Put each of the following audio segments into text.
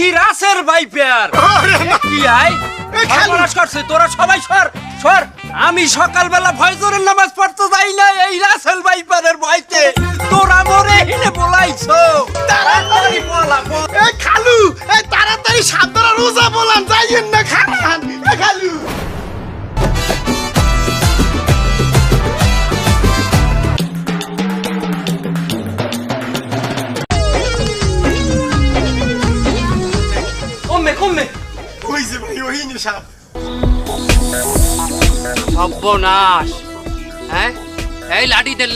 দেহি Russell viper কি I খালাস করছে তোরা সবাই সর সর আমি সকালবেলা ফজরের নামাজ পড়তে যাই না এই রাসেল ভাইপারের ভয়তে তোরা মরে হিনে বলাইছো তাড়াতাড়ি বলা এই খালু এই তাড়াতাড়ি সাতরা রোজা বলান যাইয়েন না খান এই খালু কমে ওই যে ভাই ওই নিশাব সর্বনাশ হ্যাঁ এই লাড়ি দেন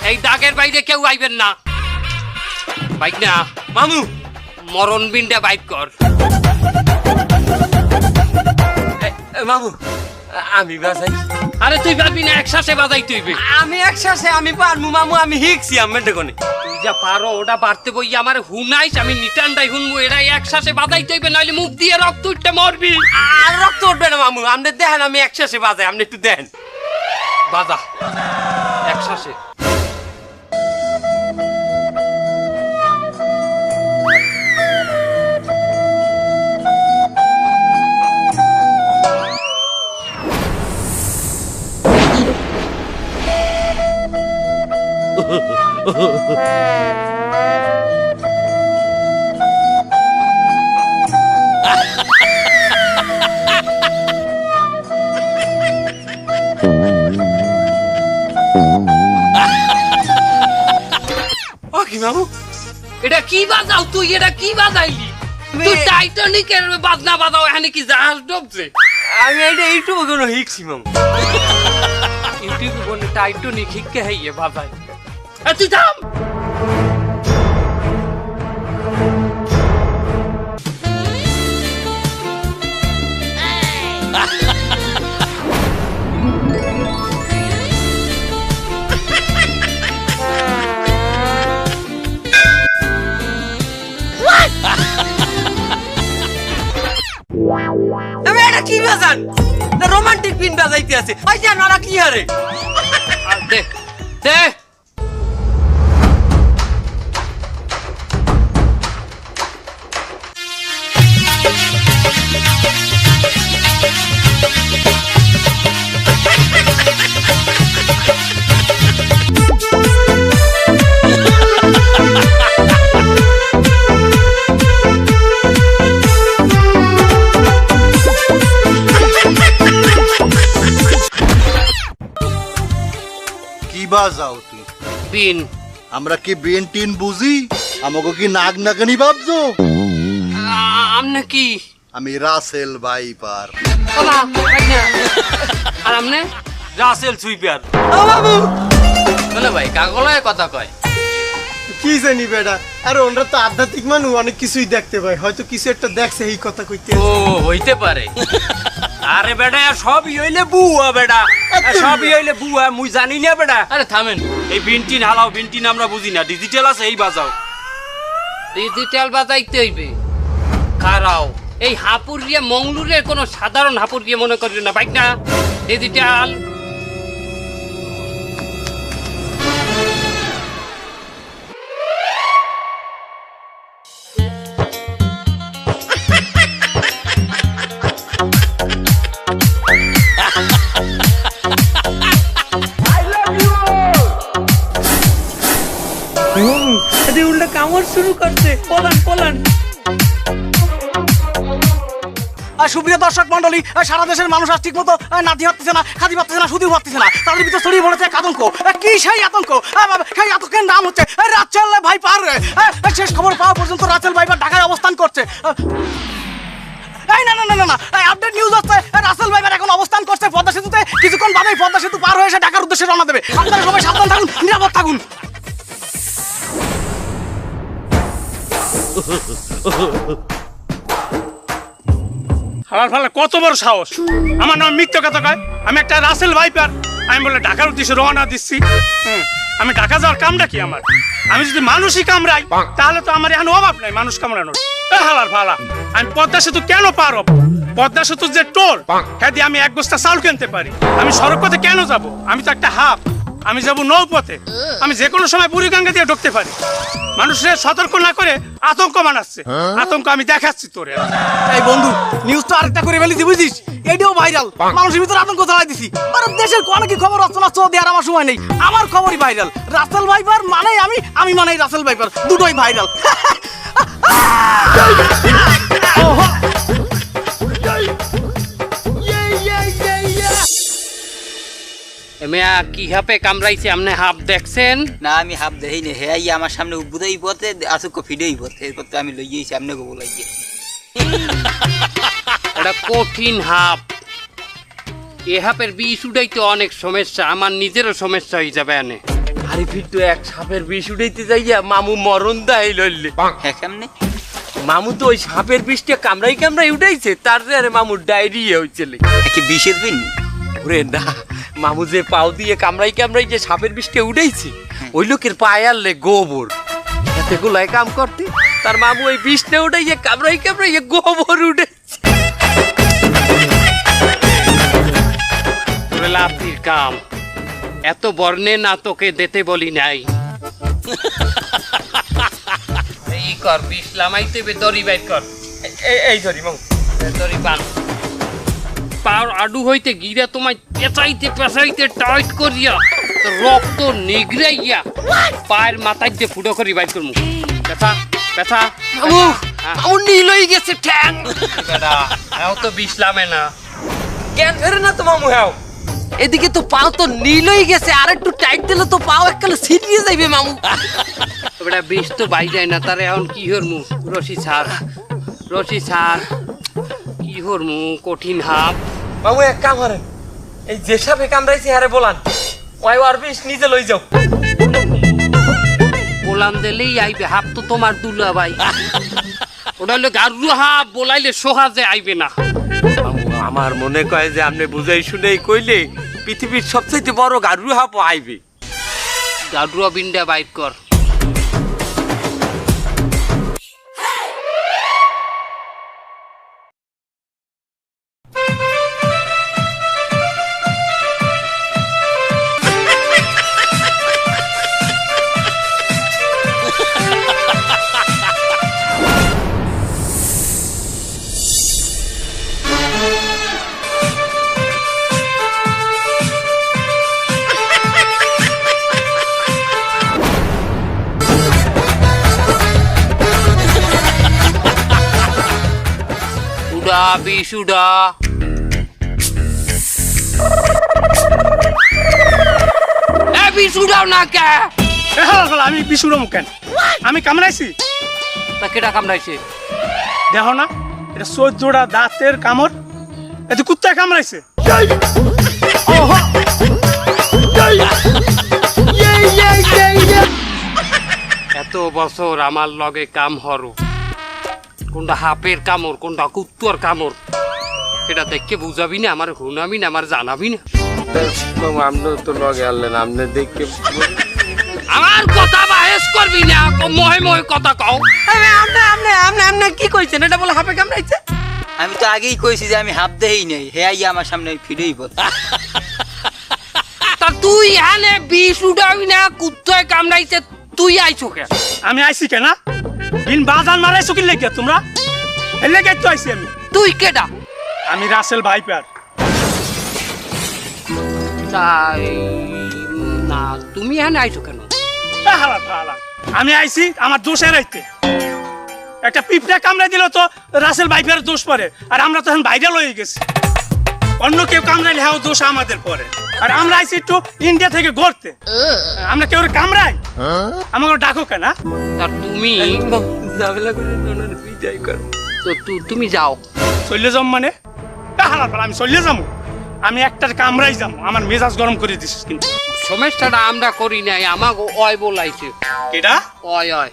এই দাগের বাইরে কেউ আইবেন না বাইক না মামু মরণ বিনটা বাইক কর মামু আমি বাজাই আরে তুই পারবি না একসাথে বাজাই তুইবে আমি একসাথে আমি পারমু মামু আমি হিকছি আমি দেখনে তুই যা পারো ওটা বাড়তে বই আমার হুনাইস আমি নিটানটাই হুনবো এরা একসাথে বাজাই তুইবে নাহলে মুখ দিয়ে রক্ত উঠতে মরবি আর রক্ত উঠবে না মামু আপনি দেখেন আমি একসাথে বাজাই আপনি একটু দেখেন বাজা একসাথে ও কি মামু এটা কি বাজাও তুই এটা কি বাজাইলি তুই টাইটানিকের বাজনা বাজাও এখানে কি জাহাজ ডুবছে আমি এইটা ইউটিউবে কোনো হিকছি মামু ইউটিউবে কোন টাইটানিক হিককে হাইয়ে বাজাই তুই থাম আমি এটা কি বাজান না রোমান্টিক পিন বাজাইতে আছে ওই যে নারা কি হারে দে দে কি বাজাও তুই বিন আমরা কি বেন টিন বুঝি আমাকে কি নাগ নাগানি ভাবছো আমনে কি আমি রাসেল ভাইপার বাবা বাইনা আর আমনে রাসেল সুইপার ও বাবু বলে ভাই কাগলায় কথা কয় কি জানি বেটা আরে ওনরা তো আধ্যাত্মিক মানুষ অনেক কিছুই দেখতে পায় হয়তো কিছু একটা দেখছে এই কথা কইতে ও হইতে পারে আরে বেটা সবই হইলে বুয়া বেটা সবই হইলে বুয়া মুই জানি না বেটা আরে থামেন এই বিনটিন হালাও বিনটিন আমরা বুঝি না ডিজিটাল আছে এই বাজাও ডিজিটাল বাজাইতে হইবে খারাও এই হাপুরিয়া মংলুরের কোনো সাধারণ হাপুরিয়া মনে করি না বাইক না ডিজিটাল এতে উল্টা কামড় শুরু করছে পলান আর সুপ্রিয় দর্শক মন্ডলী সারা দেশের মানুষ আজ ঠিক মতো নাতি হচ্ছে না খাদি পাচ্ছে না সুদি হচ্ছে না তাদের ভিতরে ছড়িয়ে পড়েছে এক আতঙ্ক কি সেই আতঙ্ক সেই আতঙ্কের নাম হচ্ছে রাচেল ভাইপার শেষ খবর পাওয়া পর্যন্ত রাচেল ভাইপার ঢাকায় অবস্থান করছে এই না না না না আপডেট নিউজ হচ্ছে রাসেল ভাইপার এখন অবস্থান করছে পদ্মা সেতুতে কিছুক্ষণ বাদেই পদ্মা সেতু পার হয়ে এসে ঢাকার উদ্দেশ্যে রওনা দেবে আপনারা সবাই সাবধান থাকুন নিরাপদ থাকুন হালার ফালা কত বড় সাহস আমার নাম মিথ্যা কথা কয় আমি একটা রাসেল ভাইপার আমি বলে ঢাকার উদ্দেশ্যে রওনা দিচ্ছি আমি ঢাকা যাওয়ার কামটা কি আমার আমি যদি মানুষই কামড়াই তাহলে তো আমার এখন অভাব নাই মানুষ কামড়ানোর হালার ফালা আমি পদ্মা সেতু কেন পার হব পদ্মা সেতুর যে টোল হ্যাঁ দিয়ে আমি এক বস্তা চাউল কিনতে পারি। আমি সড়ক পথে কেন যাব? আমি তো একটা হাফ, আমি যাব নৌপথে। আমি যে কোনো সময় বুড়িগঙ্গা দিয়ে ঢুকতে পারি। মানুষের সতর্ক না করে আতঙ্ক বানাচ্ছে। আতঙ্ক আমি দেখাচ্ছি তোরে। এই বন্ধু নিউজ তো আরেকটা করে ফেলেছি বুঝিস, এইটাও ভাইরাল। মানুষের ভিতরে আতঙ্ক ছড়াই দিছি। আর দেশের কোন কি খবর রচনা চো দেওয়ার আমার সময় নেই, আমার খবরই ভাইরাল। রাসেল ভাইপার মানে আমি মানে রাসেল ভাইপার, দুটোই ভাইরাল। এমিয়া কি হাপে কামড়াইছে আপনি হাফ দেখছেন? না আমি হাফ দেখিনি, হে আই আমার সামনে উদ্বুদই পথে আসুক ফিডেই পথে, এরপর তো আমি লইয়েছি আপনি গো বলাইয়ে। এটা কঠিন হাপ। এ হাপের বিষ উঠাইতে অনেক সমস্যা, আমার নিজেরও সমস্যা হয়ে যাবে এনে। আরে ফিটু এক সাপের বিষ উঠাইতে যাইয়া মামু মরণ দেয় লইলে। হ্যাঁ কেমনে? মামু তো ওই সাপের বিষটা কামড়াই কামড়াই উঠাইছে, তার আরে মামুর ডায়রিয়া হইছিল। কি বিষের বিন? ওরে না, মামু যে পাও দিয়ে কামড়াই কামড়াই যে সাপের বিষটা উঠাইছে, ওই লোকের পায়ে আনলে গোবর এতে গুলাই কাম করতে, তার মামু ওই বিষটা উঠাইয়ে কামড়াই কামড়াই গোবর উঠেছে। তোরে লাতির কাম, এত বর্ণে না তোকে দিতে বলি নাই। এই কর বিষ লামাইতে বে দড়ি বাইর কর। এই ধরি মামু, দড়ি বান। পাওয়ার আডু হইতে গিরা তোমায় পেঁচাইতে পেঁচাইতে টাইট করিয়া তো রক্ত নিগড়াইয়া পায়ের মাথায় দিয়ে ফুটো করি বাইর করমু। ব্যথা ব্যথা মামু মামু নীল হয়ে গেছে ঠ্যাং। বেটা এও তো বিষ লামে না। কেন ধরে না তো মামু হ্যাঁ, এদিকে তো পাও তো নীল হয়ে গেছে, আর একটু টাইট দিলে তো পাও এককালে ছিটিয়ে যাইবে মামু। বেটা বিষ তো বাই যায় না, তারে এখন কি হরমু? রশি ছাড়, রশি ছাড়। কি হরমু? কঠিন হাপ। মামু এক কাম করেন, এই যে সাপে কামড়াইছে হারে বলান, ওই আর বিষ নিজে লই যাও। বলান দিলেই আইবে, হাপ তো তোমার দুলা ভাই। ওটা হলো গারু হাপ, বলাইলে সোহাজে আইবে না। মামু আমার মনে কয় যে আপনি বুঝাই শুনেই কইলে পৃথিবীর সবচেয়ে বড় গারু হাপ আইবে। গারুয়া বিন্ডা বাইর কর। উড়া বিষ উড়া। এ বিষ উড়াও না কে? আমি বিশুরম কেন? আমি কামড়াইছি? তা কেটা কামড়াইছে? দেখো না, এটা 14টা দাঁতের কামড়। এতে কুত্তা কামড়াইছে। এত বছর আমার লগে কাম হরো, কোনটা হাপের কামড় কোনটা কুত্তর কামড় এটা দেখে বুঝাবি না, আমার হুনাবি না, আমার জানাবি না। মামু আপনি তো লগে আনলেন, আপনি দেখে আমার কথা বাহেস করবি না, মহে মহে কথা কও। আপনি কি কইছেন? এটা বলে হাপে কামড়াইছে? আমি তো আগেই কইছি যে আমি হাফ দেই নাই, হে আই আমার সামনে ফিডেই পথে। তা তুই হানে বিষ উড়াবি না, কুত্তয় কামড়াইছে, তুই আইছো কে? আমি আইছি কেন? বিন বাজান মারাইছো কি লেগে তোমরা? এর লেগে তো আইছি আমি। তুই কেডা? আমি রাসেল ভাইপার। তাই না, তুমি হানে আইছো কেন? আমি আইছি আমার দোষের আইতে। একটা পিঁপড়া কামড়াই দিল তো রাসেল ভাইপার দোষ পড়ে, আর আমরা তখন ভাইরাল হয়ে গেছি। অন্য কেউ কামড়াইলে হ্যাঁ দোষ আমাদের পরে। আর আমরা আইছি একটু ইন্ডিয়া থেকে ঘুরতে, আমরা কেউ কামড়াই আমাকে ডাকো কেন? তা তুমি ঝামেলা করে ওনার বিদায় করো। তো তুমি যাও। চলে যাম মানে? আমি চলে যাবো? আমি একটার কামড়াই যাবো, আমার মেজাজ গরম করে দিছিস কিন্তু। সমস্যাটা আমরা করি নাই, আমাকে অয় বলাইছে। এটা অয় অয়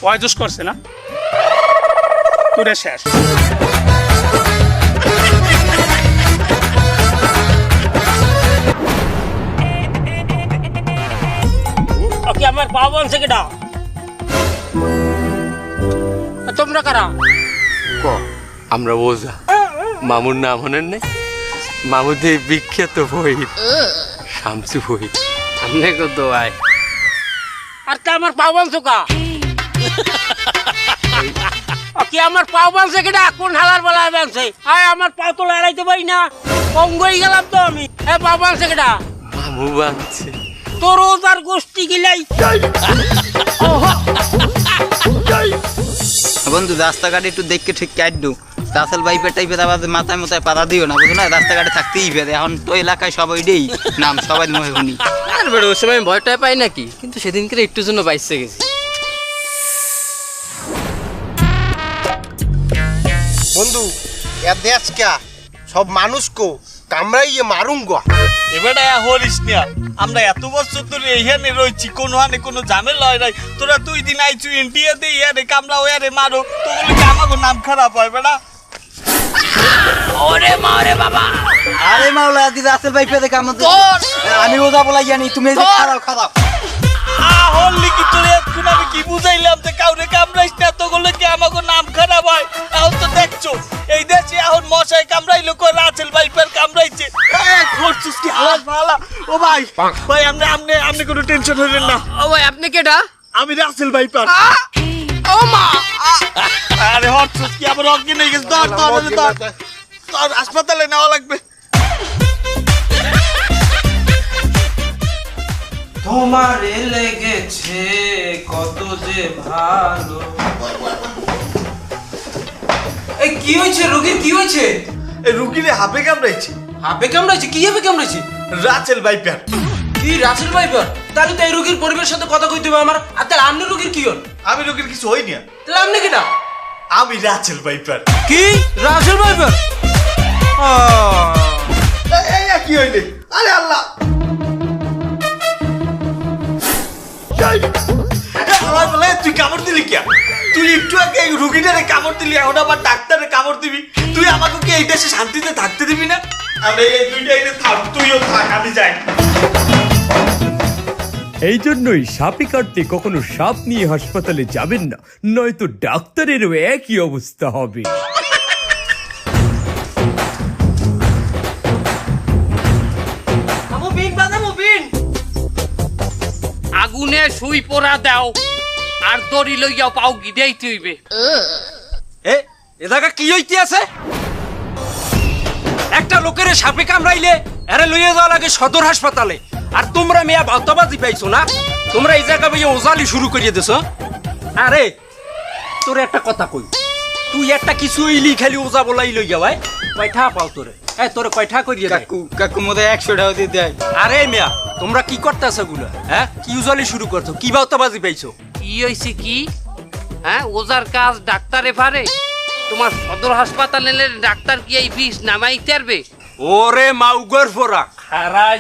ওই দোষ করছে না? তোরে শেষ। ওকে আমার পাবন সেকেটা তোমরা কারা? আমরা ওঝা মামুর নাম হনেন নাই? মামুদের বিখ্যাত বই শামসু বই। সামনে কত আয় আর তা আমার পাও বানছো কা কি আমার পাও বানছে কেডা? কোন হালার বেলায় বানছে? আয় আমার পাও তো লড়াইতে পারি না, অঙ্গই গেলাম তো আমি। পাও বানছে কেডা? মামু বানছে। তোর তার গোষ্ঠী গিলাই। বন্ধু রাস্তাঘাটে একটু দেখকে ঠিক কাটডু, রাসেল ভাইপার টাইপের আবার মাথায় মাথায় পাতা দিও না, বুঝো না? রাস্তাঘাটে থাকতেই পারে, এখন তো এলাকায় সবাই দেই নাম, সবাই মনে শুনি। আর বড় ওই সময় ভয়টাই পাই নাকি, কিন্তু সেদিনকে একটুর জন্য বাইসে গেছি। বন্ধু এর দেশ কে সব মানুষ কো কামড়াইয়ে মারুঙ্গা। এবারে হরিস না, আমরা এত বছর ধরে এইখানে রয়েছি, কোনো হানে কোনো ঝামেলা হয় নাই। তোরা 2 দিন আইছু ইন্ডিয়াতে, ইয়ারে কামড়া ওয়ারে মারো, তো বলে কি আমাকে নাম খারাপ হয় বেটা? আরে মাওলা আদি রাসেল ভাইপার দেখে আমাদের আমি ওজা বলাই জানি, তুমি এই যে খারাপ খারাপ। হলি কি তোরে এখন আমি কি বুঝাইলাম যে কাউরে কামড়াইস না, তো বলে কি আমাকে নাম খারাপ হয়? এখন তো দেখছো এই দেশে এখন মশাই কামড়াইলো, কই রাসেল ভাইপার কামড়াইছে। করছিস কি হালাস ভালা? ও ভাই ভাই, আপনি কোনো টেনশন হবেন না, ও ভাই আপনি কেডা? আমি রাসেল ভাইপার। ও মা আরে হটছস কি আবার অজ্ঞান হয়ে গেছে? তোর হাসপাতালে নেওয়া লাগবে। তোমারে লেগেছে কত যে ভালো। এই কি হয়েছে রোগীর, কি হয়েছে? এই রুগীরে হাপে কামড়াইছে। হাপে কামড়াইছে? কি হাপে কামড়াইছে? Russell viper. কি রাসেল ভাইপার? তাহলে তো এই রোগীর পরিবারের সাথে কথা কইতে হবে আমার। আর তাহলে আপনি রোগীর কি হন? আমি রুগীর কিছু হই না, তাহলে আপনি কেটা? আমি রাসেল ভাইপার। কি রাসেল ভাইপার? এই কি হইলে? আরে আল্লাহ, তুই কামড় দিলি কে? তুই একটু আগে রুগীটারে কামড় দিলি, এখন আবার ডাক্তারে কামড় দিবি। তুই আমাকে কি এই দেশে শান্তিতে থাকতে দিবি না? আমি এই দুইটা এনে থাক, তুইও থাক, আমি যাই। এই জন্যই সাপে কাটতে কখনো সাপ নিয়ে হাসপাতালে যাবেন না, নয়তো ডাক্তারেরও একই অবস্থা হবে। আগুনে সুই পোড়া দাও আর দড়ি লইয়াও পাও গিদেইতে হইবে। এ জায়গা কি হইতে আছে? একটা লোকের সাপে কামড়াইলে আরে লইয়া যাওয়া লাগে সদর হাসপাতালে, আর তোমরা মেয়া ভাওতাবাজি পাইছো না? তোমরা এই জায়গা বইয়ে ওজালি শুরু করিয়ে দিছো। আরে তোর একটা কথা কই, তুই একটা কিছু ইলি খালি ওজা বলাই লইয়া ভাই, কয়টা পাও তোরে? তোরে কয়টা করিয়ে দেয়? কাকু মধ্যে 100 টাকা দিয়ে দেয়। আরে মিয়া তোমরা কি করতেছ গুলা? কি উজালি শুরু করছো? কি ভাওতাবাজি পাইছো? কি হইছে কি? ওজার কাজ ডাক্তারে পারে? তোমার সদর হাসপাতালে ডাক্তার কি এই বিষ নামাইতে পারবে? ওরে মাউগর ফোরা খারাই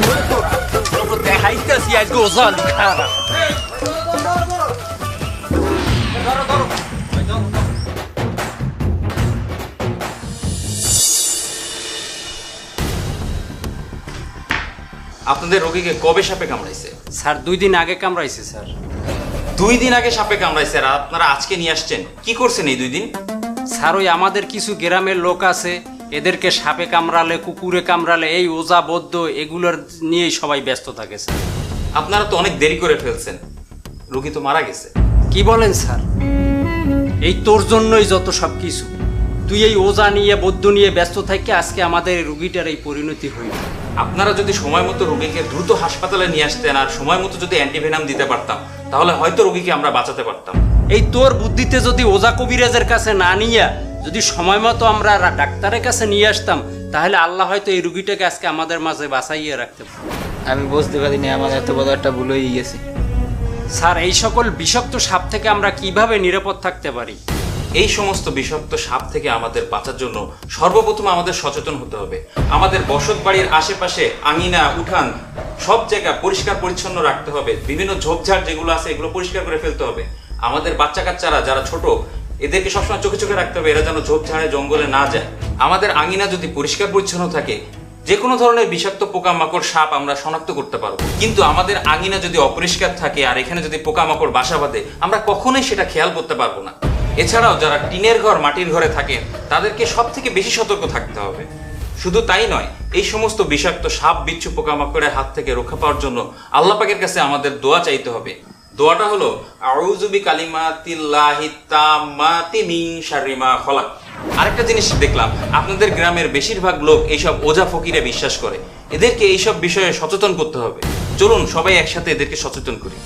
তো দেখাইতেছি আজকে ওজালি খারা। আপনাদের রোগীকে কবে সাপে কামড়াইছে? স্যার 2 দিন আগে কামড়াইছে স্যার। 2 দিন আগে সাপে কামড়াইছে, আর আপনারা আজকে নিয়ে আসছেন? কি করছেন এই 2 দিন? স্যার ওই আমাদের কিছু গ্রামের লোক আছে, এদেরকে সাপে কামড়ালে, কুকুরে কামড়ালে, এই ওজা বদ্ধ এগুলোর নিয়েই সবাই ব্যস্ত থাকে স্যার। আপনারা তো অনেক দেরি করে ফেলছেন, রোগী তো মারা গেছে। কি বলেন স্যার? এই তোর জন্যই যত সব কিছু। তুই এই ওজা নিয়ে বদ্ধ নিয়ে ব্যস্ত থাকি আজকে আমাদের রুগীটার এই পরিণতি হইল। আপনারা যদি সময় মতো রোগীকে দ্রুত হাসপাতালে নিয়ে আসতেন আর সময় মতো যদি অ্যান্টিভেনাম দিতে পারতাম, তাহলে হয়তো রোগীকে আমরা বাঁচাতে পারতাম। এই তোর বুদ্ধিতে যদি ওজা কবিরাজের কাছে না নিয়ে যদি সময় মতো আমরা ডাক্তারের কাছে নিয়ে আসতাম, তাহলে আল্লাহ হয়তো এই রুগীটাকে আজকে আমাদের মাঝে বাঁচাইয়ে রাখতে পারত। আমি বুঝতে পারিনি, আমার এত বড় একটা ভুল হয়ে গেছে। স্যার এই সকল বিষাক্ত সাপ থেকে আমরা কিভাবে নিরাপদ থাকতে পারি? এই সমস্ত বিষাক্ত সাপ থেকে আমাদের বাঁচার জন্য সর্বপ্রথম আমাদের সচেতন হতে হবে। আমাদের বসত বাড়ির আশেপাশে আঙিনা, উঠান সব জায়গা পরিষ্কার পরিচ্ছন্ন রাখতে হবে। বিভিন্ন ঝোপঝাড় যেগুলো আছে এগুলো পরিষ্কার করে ফেলতে হবে। আমাদের বাচ্চা কাচ্চারা যারা ছোট, এদেরকে সবসময় চোখে চোখে রাখতে হবে, এরা যেন ঝোপঝাড়ে জঙ্গলে না যায়। আমাদের আঙিনা যদি পরিষ্কার পরিচ্ছন্ন থাকে, যে কোনো ধরনের বিষাক্ত পোকামাকড়, সাপ আমরা শনাক্ত করতে পারবো। কিন্তু আমাদের আঙিনা যদি অপরিষ্কার থাকে আর এখানে যদি পোকামাকড় বাসা বাঁধে, আমরা কখনোই সেটা খেয়াল করতে পারবো না। এছাড়াও যারা টিনের ঘর মাটির ঘরে থাকেন তাদেরকে সব থেকে বেশি সতর্ক থাকতে হবে। শুধু তাই নয়, এই সমস্ত বিষাক্ত সাপ বিচ্ছু পোকামাকড়ের হাত থেকে রক্ষা পাওয়ার জন্য আল্লাহ পাকের কাছে আমাদের দোয়া চাইতে হবে। দোয়াটা হলো আউযু বিকালিমাতিল্লাহি তাম্মাতি মিন শাররি মা খলাক। আরেকটা জিনিস দেখলাম, আপনাদের গ্রামের বেশিরভাগ লোক এইসব ওঝা ফকিরে বিশ্বাস করে। এদেরকে এইসব বিষয়ে সচেতন করতে হবে। চলুন সবাই একসাথে এদেরকে সচেতন করি।